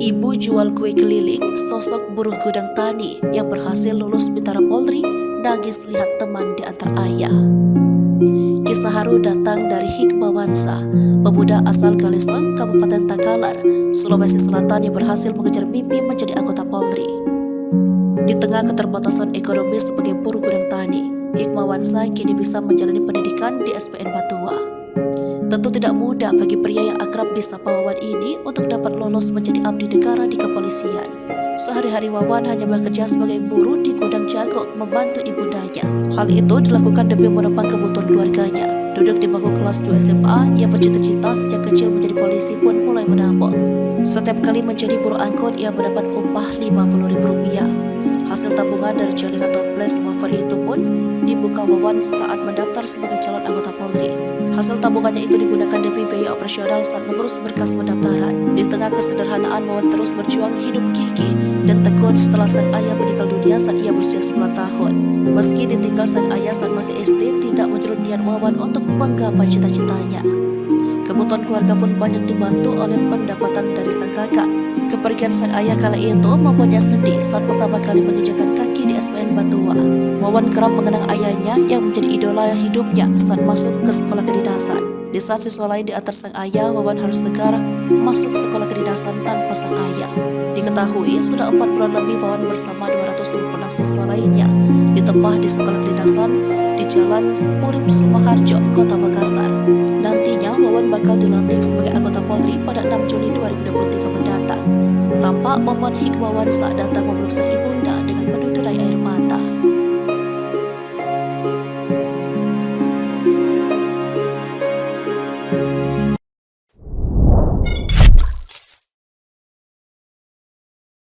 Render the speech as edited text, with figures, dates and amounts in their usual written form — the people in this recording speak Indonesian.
Ibu jual kue keliling, sosok buruh gudang tani yang berhasil lulus Bintara Polri, nangis lihat teman diantar ayah. Kisah haru datang dari Hikmawansa, pemuda asal Galesong, Kabupaten Takalar, Sulawesi Selatan yang berhasil mengejar mimpi menjadi anggota Polri. Di tengah keterbatasan ekonomi sebagai buruh gudang tani, Hikmawansa kini bisa menjalani pendidikan di SPN Batua. Tentu tidak mudah bagi pria yang akrab disapa Wawan ini untuk dapat lolos menjadi abdi negara di kepolisian. Sehari-hari Wawan hanya bekerja sebagai buruh di gudang jagung membantu ibundanya. Hal itu dilakukan demi menopang kebutuhan keluarganya. Duduk di bangku kelas 2 SMA, ia bercita-cita sejak kecil menjadi polisi pun mulai menabung. Setiap kali menjadi buruh angkut, ia mendapat upah Rp50.000. Hasil tabungan dari celengan toples wafer itu pun dibuka Wawan saat mendaftar sebagai calon anggota Polri. Hasil tabungannya itu digunakan demi biaya operasional saat mengurus berkas pendaftaran. Di tengah kesederhanaan, Wawan terus berjuang hidup gigih dan tekun setelah sang ayah meninggal dunia saat ia berusia 9 tahun. Meski ditinggal sang ayah saat masih SD, tidak menyurut niat Wawan untuk menggapai cita-citanya. Kebutuhan keluarga pun banyak dibantu oleh pendapatan dari sang kakak. Kepergian sang ayah kala itu membuatnya sedih saat pertama kali menginjakkan kaki di SPN Batua. Wawan kerap mengenang ayahnya yang menjadi idola hidupnya saat masuk ke sekolah kedinasan. Di saat siswa lain diantar sang ayah, Wawan harus tegar masuk sekolah kedinasan tanpa sang ayah. Diketahui sudah 4 bulan lebih Wawan bersama 256 siswa lainnya ditempah di sekolah kedinasan di Jalan Urip Sumaharjo, Kota Makassar. Nantinya Wawan bakal dilantik sebagai anggota Polri pada 6 Juli 2023 mendatang. Tampak momen Hikmawansa datang memeluk sang ibunya